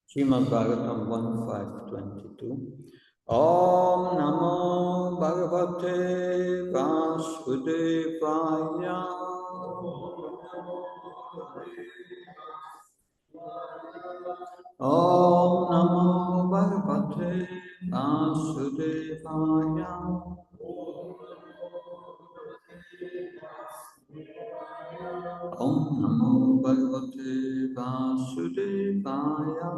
Srimad Bhagavatam 1.5.22. Om Namo Bhagavate Vasudevaya. Om Namo Bhagavate Vasudevaya. Om Namo Bhagavate Vasudevaya.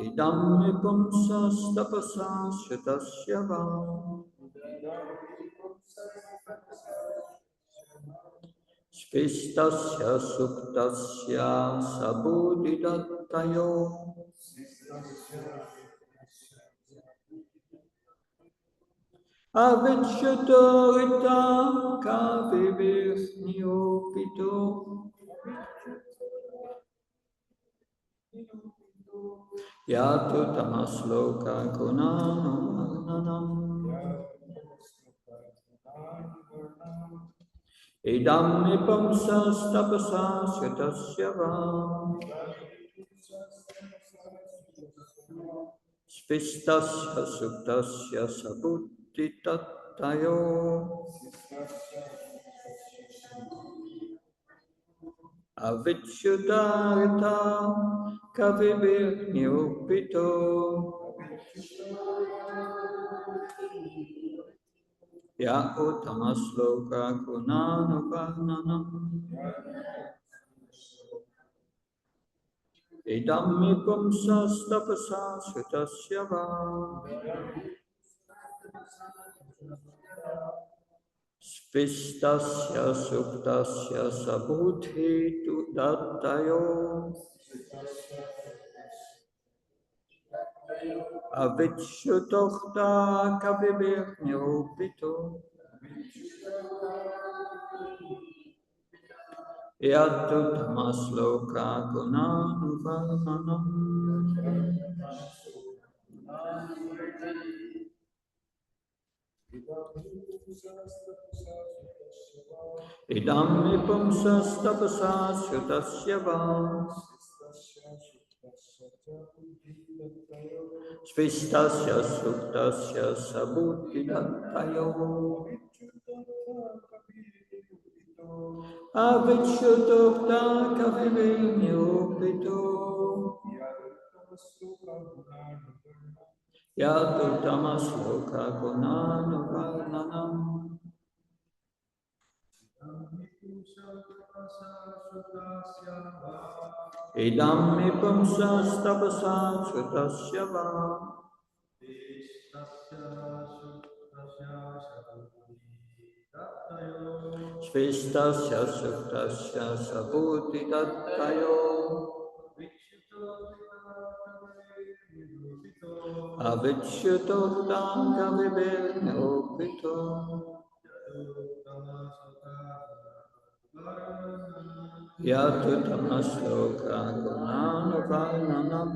Idam nipumsas tapasas shatasya va. Spistasya suktasya sabudhidattayo. Avichyutorita kavivir niyopito. Yatu tamasloka gunano magnanam. Idam nipamsas tapasas yatasya va. Spistasya suktasya sabudhidattayo. Avichyutarita kavivir niyopito. Ya uttamasloka gunanavarnanam. Idam nipumsas tapasas yatasya va. Spistasya suktasya sabudhi dattayo. Avichyutokta kavivir niyopito. Yatu tamasloka gunanuvarnanam. Idam nipumsas tapasas yatasya va. Spistasya suktasya sabudhidattayo. Avichyutokta kavivir niyopito. Yatu tamasloka gunanuvarnanam. Idam nipumsas tapasas yatasya va. Spistasya suktasya sabudhidattayo. Avichyutokta kavivir niyopito. Yatu tamasloka gunanuvarnanam.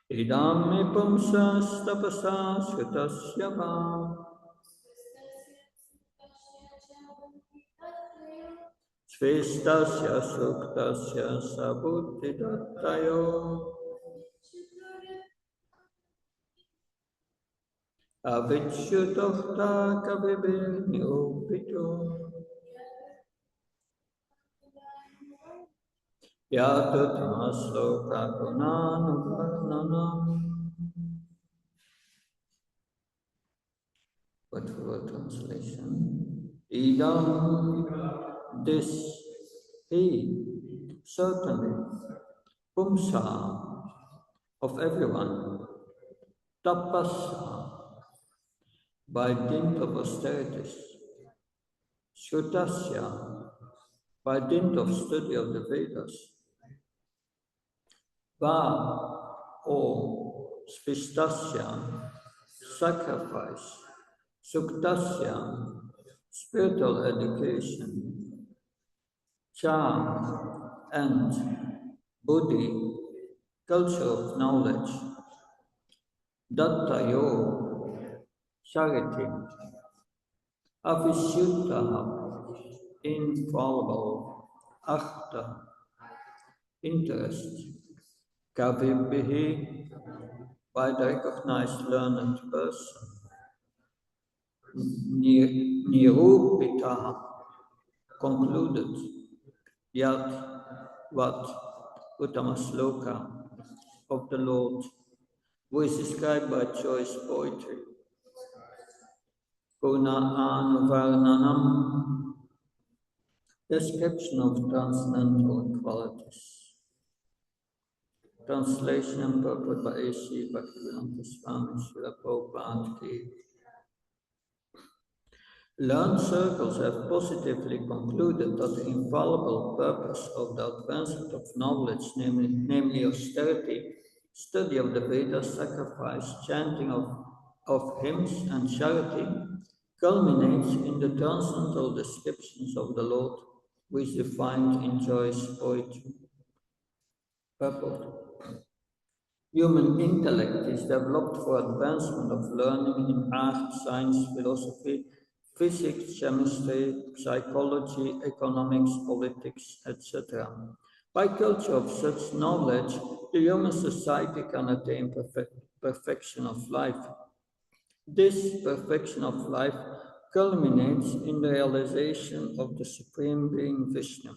Idam nipumsas tapasas yatasya va. Spistasya suktasya sabudhidattayo. Avichyutokta kavivir niyopito. Yatu tamasloka gunanuvarnanam. Whatever translation. Idam, this, he, certainly, pumsa, of everyone, tapasa, by dint of austerities, shrutasya, by dint of study of the Vedas, va, or spistasya, sacrifice, suktasya, spiritual education, cha, and buddhi, culture of knowledge, dattayo, charity, avishuddha, infallible, artha, interest, kavibihi, by the recognized learned person, nirupitaha, concluded, yat, what, uttama of the Lord, who is described by choice poetry, guna anuvarnanam, description of transcendental qualities. Translation and purport by A.C. Bhaktivedanta Swami Srila Prabhupada Ki. Learned circles have positively concluded that the infallible purpose of the advancement of knowledge, namely austerity, study of the Vedas, sacrifice, chanting of hymns, and charity, culminates in the transcendental descriptions of the Lord, which is defined in Joyce poetry. Purport. Human intellect is developed for advancement of learning in art, science, philosophy, physics, chemistry, psychology, economics, politics, etc. By culture of such knowledge, the human society can attain perfection of life. This perfection of life culminates in the realization of the Supreme Being Vishnu.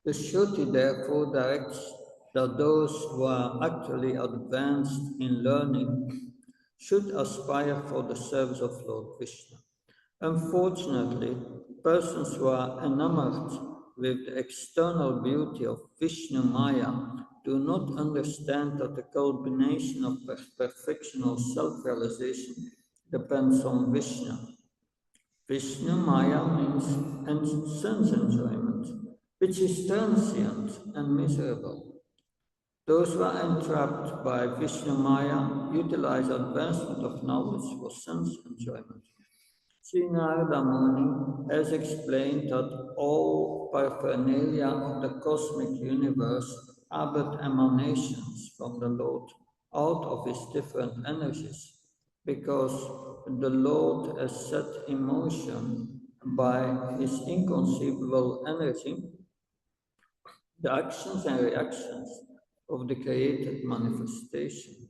The Shruti therefore directs that those who are actually advanced in learning should aspire for the service of Lord Vishnu. Unfortunately, persons who are enamored with the external beauty of Vishnu Maya do not understand that the culmination of perfection or self-realization depends on Vishnu. Vishnu Maya means sense enjoyment, which is transient and miserable. Those who are entrapped by Vishnu Maya utilize advancement of knowledge for sense enjoyment. Sri Narada Muni has explained that all paraphernalia of the cosmic universe are but emanations from the Lord out of his different energies, because the Lord has set in motion by his inconceivable energy the actions and reactions of the created manifestation.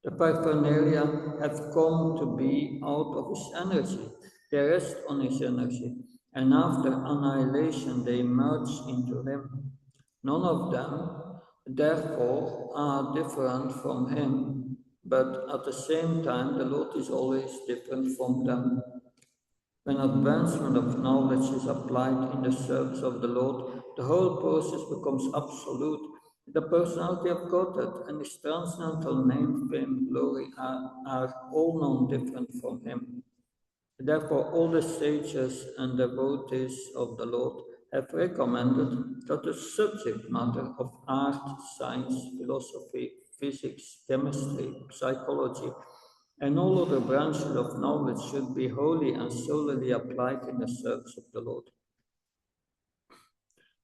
The paraphernalia have come to be out of his energy. They rest on his energy, and after annihilation they merge into him. None of them, therefore, are different from him, but at the same time the Lord is always different from them. When advancement of knowledge is applied in the service of the Lord, the whole process becomes absolute. The personality of Godhead and his transcendental name, fame, glory are all known different from him. Therefore, all the sages and devotees of the Lord have recommended that the subject matter of art, science, philosophy, physics, chemistry, psychology, and all other branches of knowledge should be wholly and solely applied in the service of the Lord.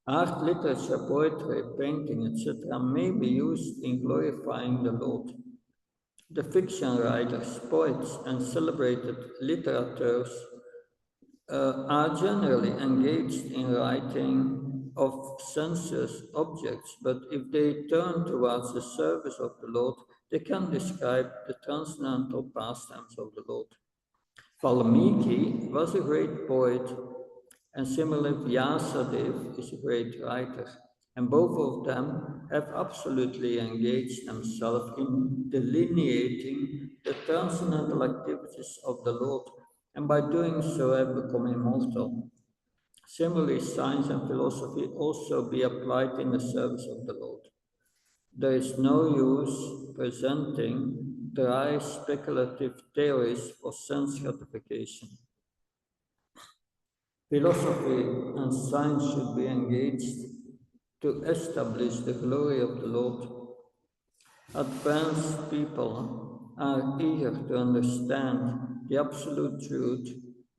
Art, literature, poetry, painting, etc. may be used in glorifying the Lord. The fiction writers, poets, and celebrated literateurs are generally engaged in writing of sensuous objects, but if they turn towards the service of the Lord, they can describe the transcendental pastimes of the Lord. Valmiki was a great poet, and similarly Vyasadeva is a great writer, and both of them have absolutely engaged themselves in delineating the transcendental activities of the Lord, and by doing so have become immortal. Similarly, science and philosophy also be applied in the service of the Lord. There is no use presenting dry speculative theories for sense gratification. Philosophy and science should be engaged to establish the glory of the Lord. Advanced people are eager to understand the absolute truth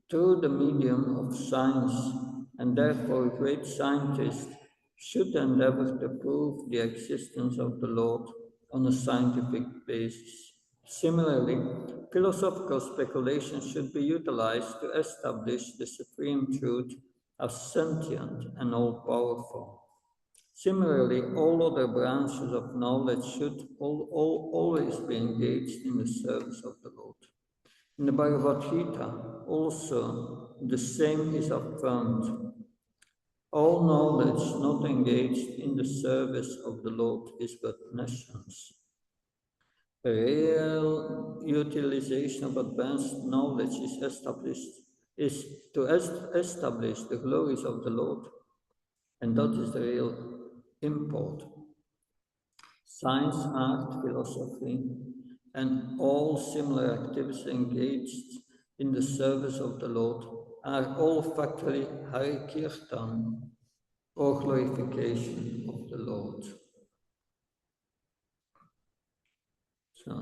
through the medium of science, and therefore great scientists should endeavor to prove the existence of the Lord on a scientific basis. Similarly, philosophical speculation should be utilized to establish the supreme truth as sentient and all powerful. Similarly, all other branches of knowledge should always be engaged in the service of the Lord. In the Bhagavad Gita, also, the same is affirmed. All knowledge not engaged in the service of the Lord is but nescience. A real utilization of advanced knowledge is to establish the glories of the Lord, and that is the real import. Science, art, philosophy, and all similar activities engaged in the service of the Lord are all factually Hari Kirtan, or glorification of the Lord. So,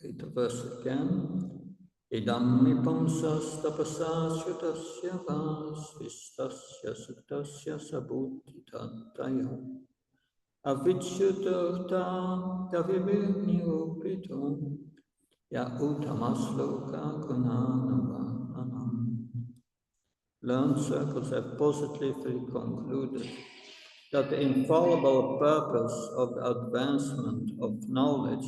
read the verse again. Idam mipamsas tapasa shutasya vas vistasya sutasya sabutitataya avichyutarta tavivirnirupito ya utamasloka gunanavananam. Learned circles have positively concluded that the infallible purpose of the advancement of knowledge,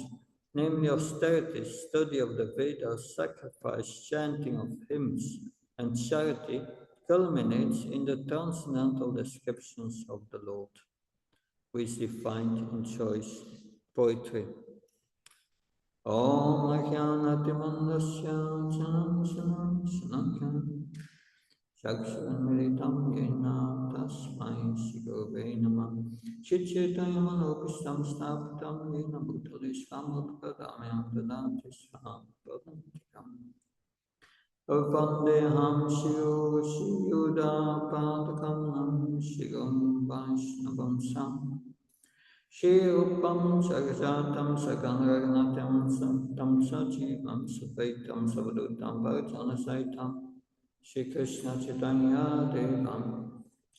namely austerity, study of the Vedas, sacrifice, chanting of hymns, and charity, culminates in the transcendental descriptions of the Lord, which we find in choice poetry. Om Mahyanatimanasya Chanam Chanam Chanakam Chakshamritam Yena Tasmai Shigove Namah Chichitayamanopistam Stapitam Yena Bhutalisvam Utpadamyam Dadanti Swam Padantikam Vandeham Shiyo Shiyuda Padakam Nam Shigam Vaishnavam Sam Shirupam Sagajatam Saganragnatam Tam Sajivam Savaitam Savadutam Varjana Saitam Shri Krishna Chaitanya Devam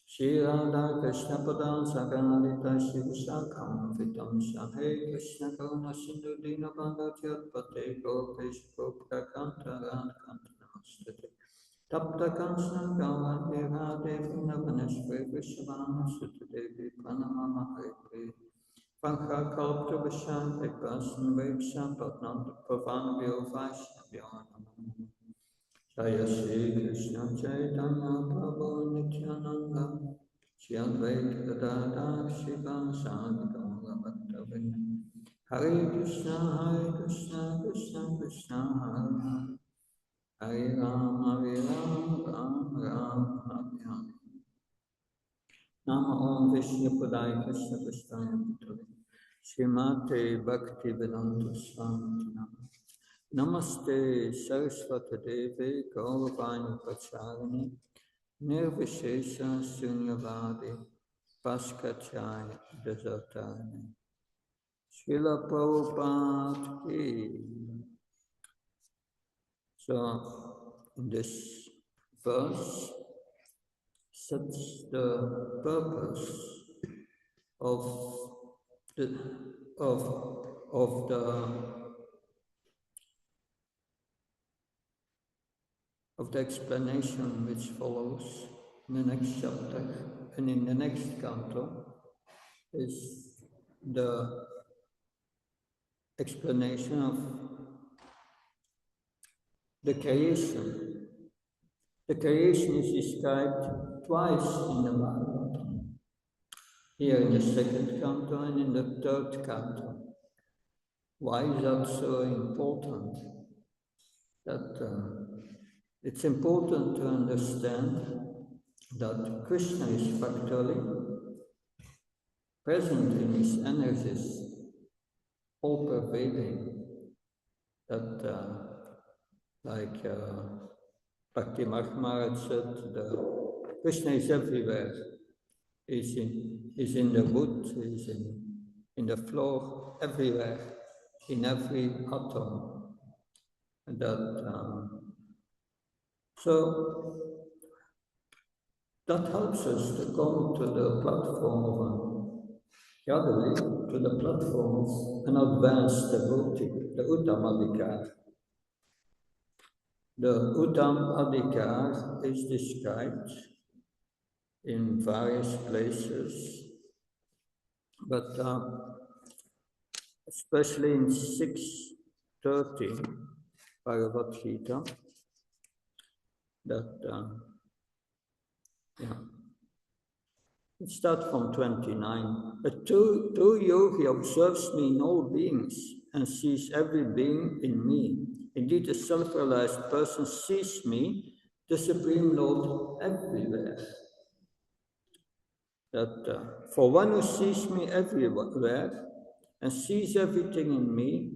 Shri Radha Krishna Padam Saganarita Shri Vishakam Vitam Shahe Krishna Karuna Sindhu Dina Bandha Jyatpate Gopesh Gopakanta Radhakanta Namaste Tapta Kansa Gavande Radhe Vrindavaneshwe Vishavana Sutta Devi Pranamama Hare Pankha Kalpta Vishante Pasan Veksha Patnanta Pavanabhyo Vaishnavyo Namo Jaya Shri Krishna Chaitanya Prabhu Nityananda Shri Advaita Gadadhar Shiva Sadi Gaura Bhaktavina Hare Krishna Krishna Krishna Hare Hare Hare Ram Ram Hare Nama Om Vishnu Padaya Krishna Prasthaya Bhutale Srimate Bhakti Vedanta Swami Namaste Saraswati Devi Gauravani Pacharani Nirvishesha Sunyavadi Paskachaya Desertani Srila Prabhupada Ki. So, in this verse, sets the purpose of the of the explanation which follows in the next chapter and in the next canto is the explanation of the creation. The creation is described twice in the Bible. Here in the second canto and in the third canto. Why is that so important? That it's important to understand that Krishna is factually present in his energies, all pervading. That like Bhakti Maharaj said, Krishna is everywhere. He's in the wood, he's in the floor, everywhere, in every atom. So that helps us to come to the platform Gradually, to the platform of an advanced devotee, the Uttamadikar. The Uttamadikar is described in various places, but especially in 6:13 Bhagavad Gita, that yeah. It starts from 29. A true yogi observes me in all beings and sees every being in me. Indeed, a self-realized person sees me, the Supreme Lord, everywhere. That for one who sees me everywhere and sees everything in me,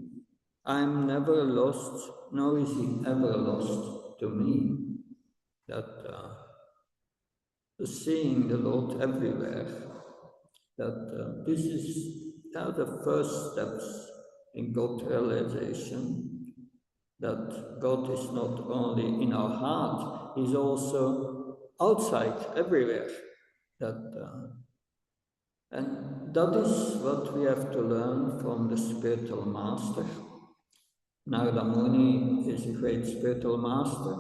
I am never lost, nor is he ever lost to me. That seeing the Lord everywhere, that this is the first steps in God realization, that God is not only in our heart, He's also outside, everywhere. And that is what we have to learn from the spiritual master. Narada Muni is a great spiritual master,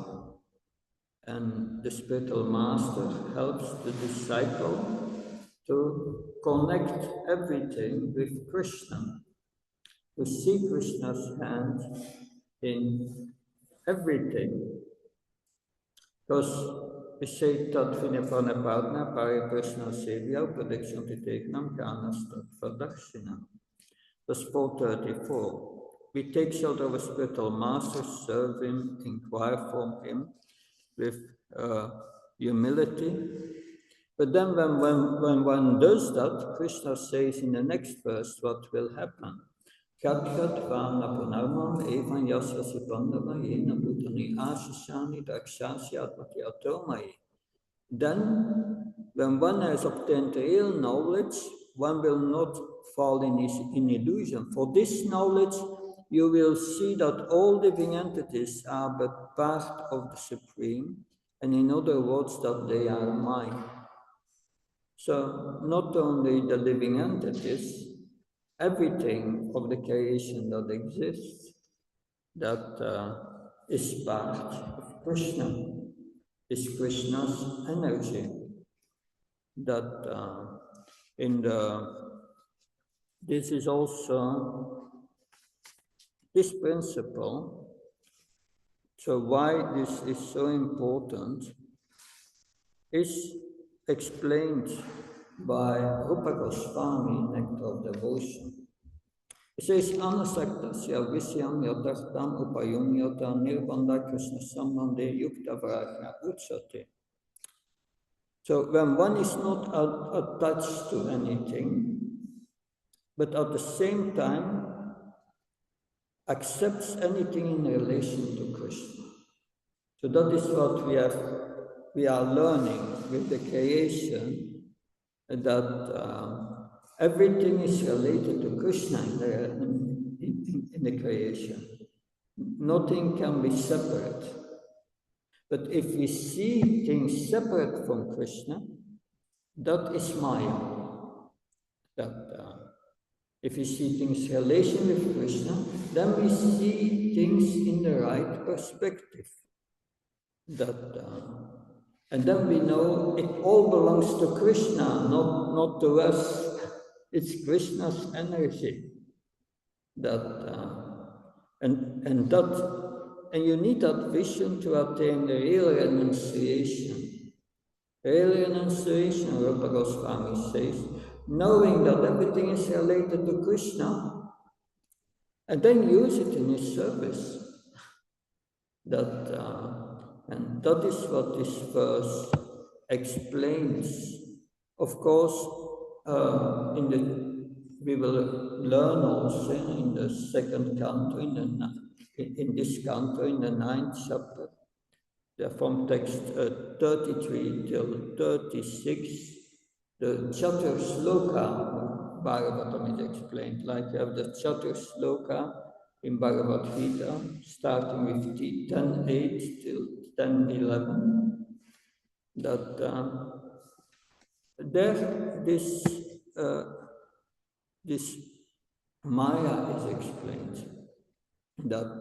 and the spiritual master helps the disciple to connect everything with Krishna, to see Krishna's hand in everything. Because we say that Vinapanapadna Pariprishna Sevya Prediction Titeknam Kanastat Vadakshina. Verse 434. We take shelter of a spiritual master, serve him, inquire from him with humility. But then when one does that, Krishna says in the next verse what will happen. Katkat vana punarmam evan yasasi bandava yena bhutani ashishani dakshasi atmati atomai. Then, when one has obtained real knowledge, one will not fall in illusion. For this knowledge, you will see that all living entities are but part of the Supreme, and in other words, that they are mine. So, not only the living entities, everything of the creation that exists, that is part of Krishna, is Krishna's energy. That in the this is also this principle. So why this is so important is explained by Rupa Goswami in Nectar of Devotion. It says, Anasaktasya Visyam Yatartam Upayumyata Nirbandha Krishna Sambandhe Yukta Vraja Utsate. So when one is not attached to anything, but at the same time accepts anything in relation to Krishna. So that is what we are learning with the creation, that everything is related to Krishna in the creation. Nothing can be separate. But if we see things separate from Krishna, that is Maya. If we see things in relation with Krishna, then we see things in the right perspective. And then we know it all belongs to Krishna, not to us. It's Krishna's energy. And you need that vision to attain the real renunciation. Real renunciation, Rupa Goswami says, knowing that everything is related to Krishna, and then use it in his service. And that is what this verse explains. Of course, we will learn also in the second canto, in this canto, in the 9th chapter, from text 33 till 36, the Chatur Sloka Bhagavatam is explained, like you have the Chatur Sloka in Bhagavad Gita, starting with 10:8 till 10:11, that there this this Maya is explained. That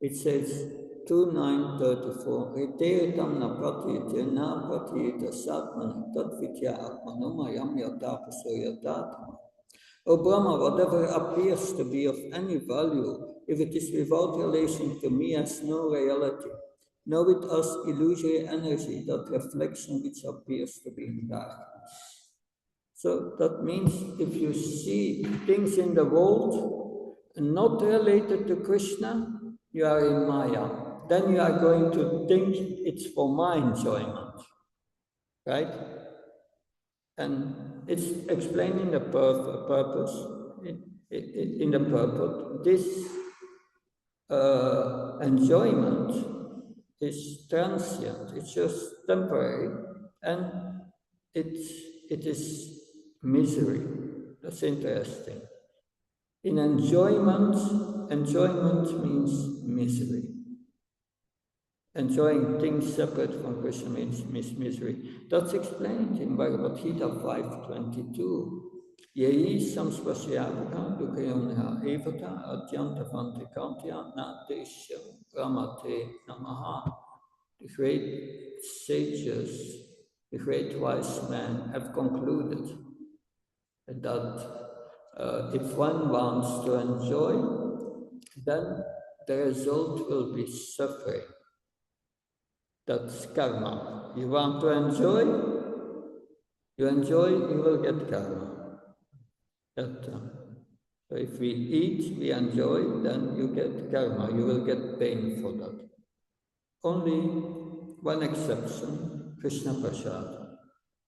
it says 2:9:34. Eteetam na pratyete na pratyeta satmana tadvitya atmanoma yam yatapaso yatatma. O Brahma, whatever appears to be of any value, if it is without relation to me, has no reality. Know it as illusory energy, that reflection which appears to be in darkness. So that means if you see things in the world not related to Krishna, you are in Maya. Then you are going to think it's for my enjoyment, right? And it's explaining the purpose. In the purpose, this enjoyment is transient, it's just temporary, and it is misery. That's interesting. In enjoyment means misery. Enjoying things separate from Krishna means misery. That's explained in Bhagavad Gita 5:22. Yei samspasyabuka dukayamna evata adyanta vantikantya natesha ramate namaha. The great sages, the great wise men have concluded that if one wants to enjoy, then the result will be suffering. That's karma. You want to enjoy, you will get karma. So if we eat, we enjoy, then you get karma. You will get pain for that. Only one exception, Krishna Prasad.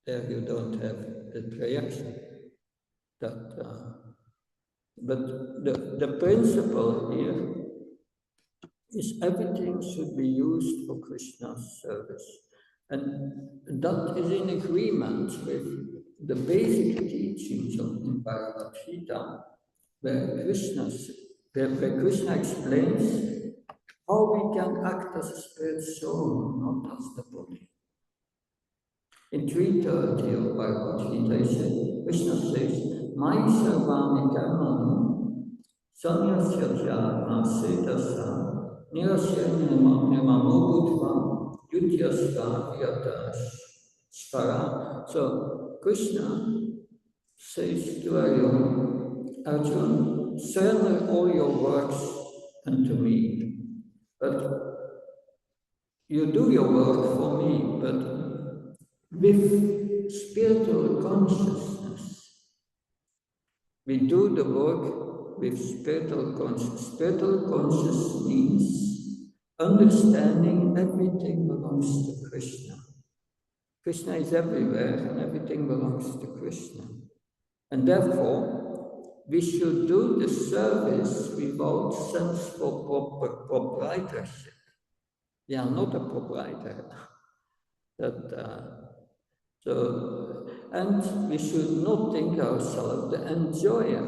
There you don't have that reaction. But the principle here is everything should be used for Krishna's service. And that is in agreement with the basic teachings in Bhagavad Gita, where Krishna explains how we can act as a spirit soul, not as the body. In 3:30 of Bhagavad Gita, Krishna says, Mai sarvani karmani sanyasya nasetasa nirasya nirmamobhutva yutyasva yata svara. So Krishna says to Arjuna, surrender all your works unto me. But you do your work for me, but with spiritual consciousness. We do the work with spiritual consciousness. Spiritual consciousness means understanding everything belongs to Krishna. Krishna is everywhere and everything belongs to Krishna. And therefore, we should do the service without sense for proprietorship. We are not a proprietor. And we should not think ourselves the enjoyer.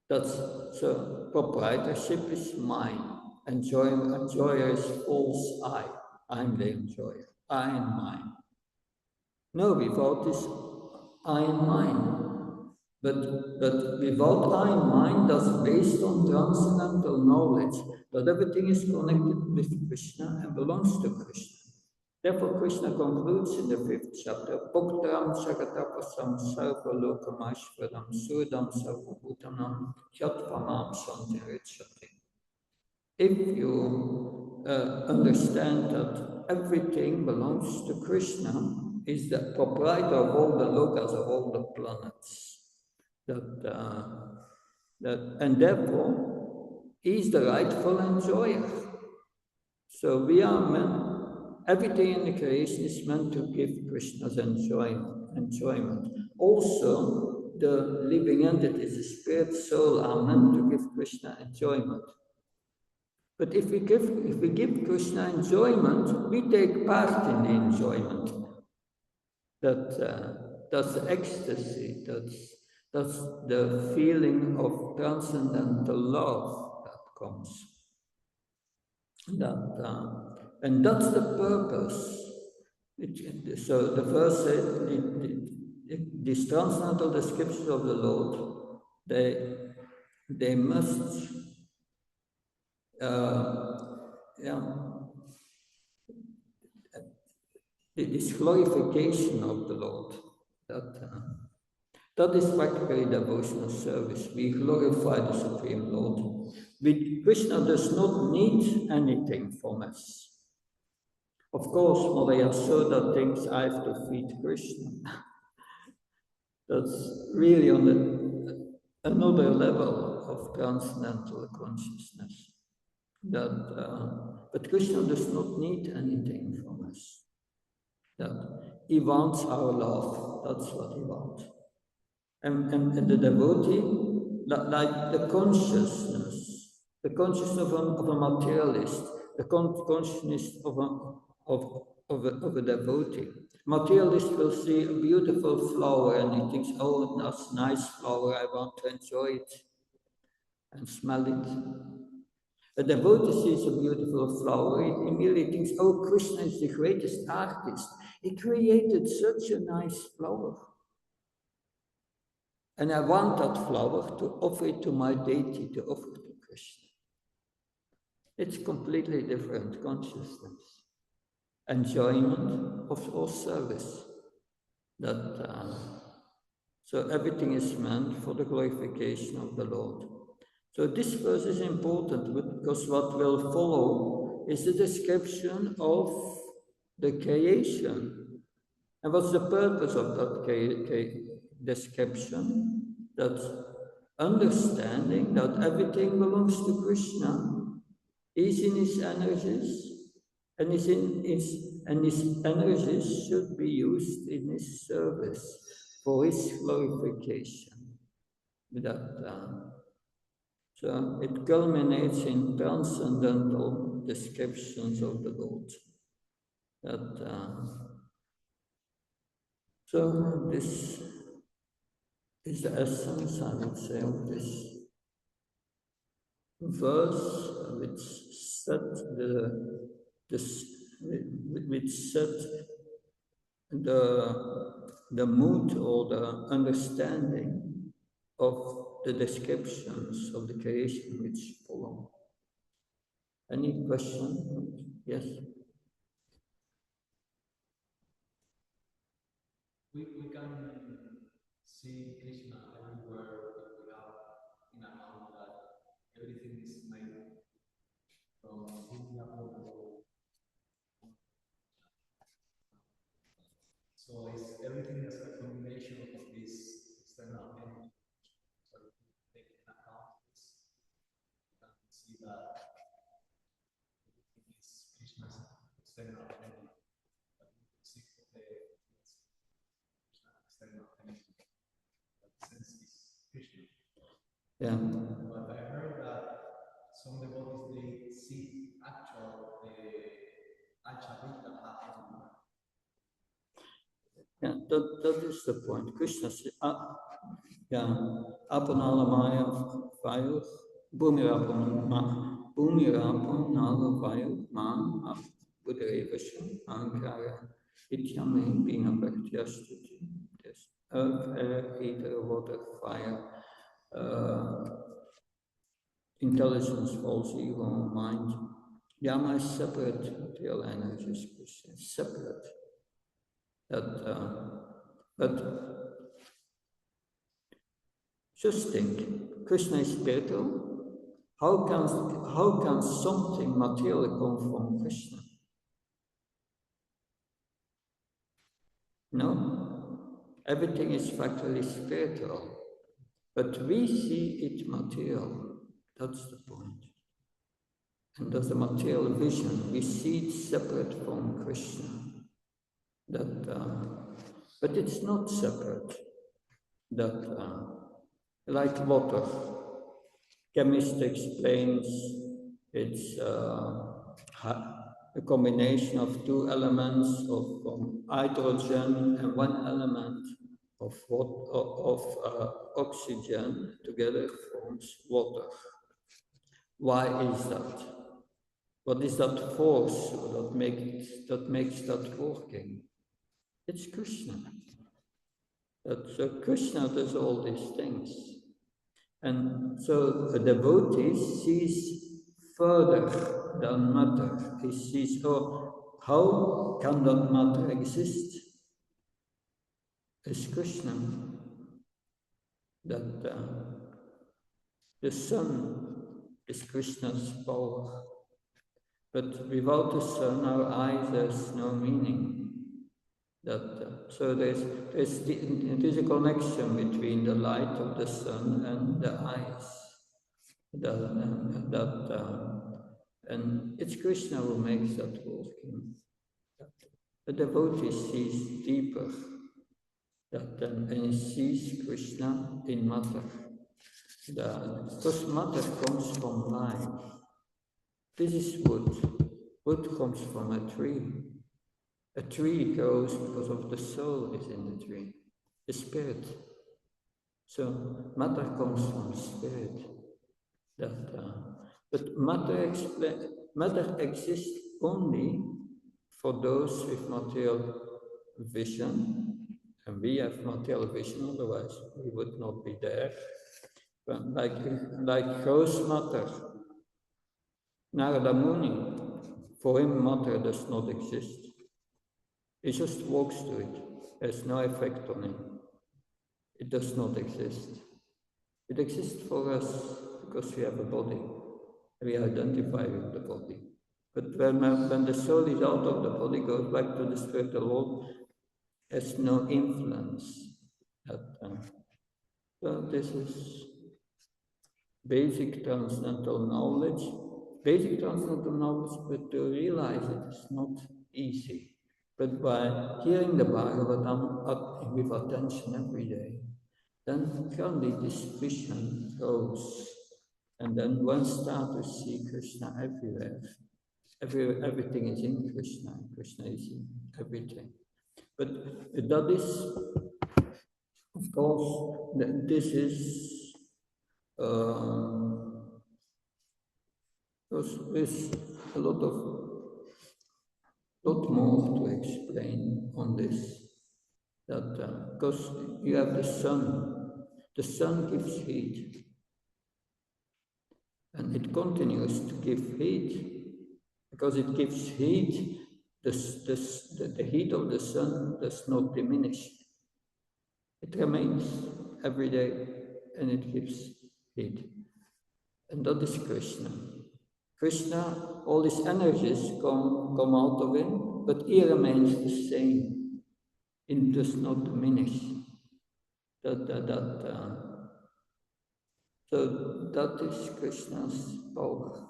So proprietorship is mine. Enjoyer is false I. I'm the enjoyer. I am mine. No, without this I and mine. But without I and mine, that's based on transcendental knowledge that everything is connected with Krishna and belongs to Krishna. Therefore, Krishna concludes in the 5th chapter, Bhoktaram Shagatapasam Sarva Lokamashvaram Surdam Sarvabhutanam Yatpamam Santirichyati. If you understand that everything belongs to Krishna, is the proprietor of all the lokas, of all the planets, and therefore, he is the rightful enjoyer. So we are meant. Everything in the creation is meant to give Krishna's enjoyment. Also, the living entities, the spirit soul, are meant to give Krishna enjoyment. But if we give Krishna enjoyment, we take part in the enjoyment. That's ecstasy. That's the feeling of transcendental love that comes. And that's the purpose. So the verse said, these transcendental descriptions of the Lord, they must, yeah, this glorification of the Lord, that is practically devotional service. We glorify the Supreme Lord. Krishna does not need anything from us. Of course, Mother Yasoda thinks I have to feed Krishna. That's really on another level of transcendental consciousness. But Krishna does not need anything from us. That he wants our love. That's what he wants. And the devotee, like the consciousness of a materialist, the consciousness of a devotee. Materialist will see a beautiful flower and he thinks, oh, that's a nice flower, I want to enjoy it and smell it. A devotee sees a beautiful flower, he immediately thinks, oh, Krishna is the greatest artist. He created such a nice flower. And I want that flower to offer it to my deity, to offer to Krishna. It's completely different consciousness. Enjoyment of service. So everything is meant for the glorification of the Lord. So this verse is important because what will follow is the description of the creation. And what's the purpose of that description? That understanding that everything belongs to Krishna, is in his energies, and his energies should be used in his service for his glorification. So it culminates in transcendental descriptions of the Lord. So this is the essence, I would say, of this verse, which set the mood or the understanding of the descriptions of the creation which follow. Any question? Yes. We can see Krishna everywhere, but we have in account that everything is made from India all the world. So it's everything is a combination of this external energy. So if you take in account this, you can see that everything is Krishna's external energy. But you can see the external energy. Krishna. Yeah. But I heard that some devotees they see actual Acharita happening. Yeah, that is the point. Krishna says, Apanala Vayu, Bhumirapana Vayu, Ma, Buddhavasha, Ankara, Ityame, Bina Bhaktiastuti. Yes. Earth, air, ether, water, fire, intelligence, false ego, mind. Yama is separate material energies, Krishna is separate. But just think, Krishna is spiritual. How can something material come from Krishna? No, everything is factually spiritual, but we see it material. That's the point. And as a material vision, we see it separate from Krishna. But it's not separate. Like water, chemist explains it's a combination of two elements of hydrogen and one element of oxygen together forms water. Why is that? What is that force that makes that working? It's Krishna. So Krishna does all these things. And so a devotee sees further than matter. He sees, oh, how can that matter exist? It's Krishna. That the sun is Krishna's power. But without the sun, our eyes has no meaning. So there's a connection between the light of the sun and the eyes. And it's Krishna who makes that working. The devotee sees deeper and he sees Krishna in matter. Because matter comes from life. This is wood. Wood comes from a tree. A tree grows because of the soul is in the tree, the spirit. So matter comes from spirit. But matter exists only for those with material vision, and we have material vision, otherwise we would not be there. But like gross matter, Narada Muni, for him matter does not exist. He just walks to it. There's no effect on him. It does not exist. It exists for us because we have a body. We identify with the body. But when the soul is out of the body, goes back to the spirit, the Lord has no influence. So this is basic transcendental knowledge. Basic transcendental knowledge, but to realize it is not easy. But by hearing the Bhagavatam with attention every day, then suddenly this vision grows. And then one starts to see Krishna everywhere. Everything is in Krishna. Krishna is in everything. But that is, of course, this is there's a lot more to explain on this. Because you have the sun gives heat, and it continues to give heat. Because it gives heat, the heat of the sun does not diminish. It remains every day, and it gives heat. And that is Krishna. Krishna, all his energies come out of him, but he remains the same. It does not diminish. So that is Krishna's power.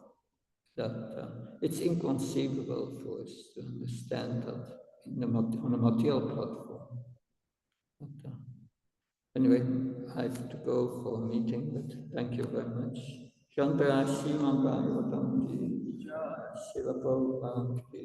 It's inconceivable for us to understand that on a material platform. Anyway, I have to go for a meeting, but thank you very much. Chandra Sriman Bhagavatam Ki Jai, Srila Prabhupada Ki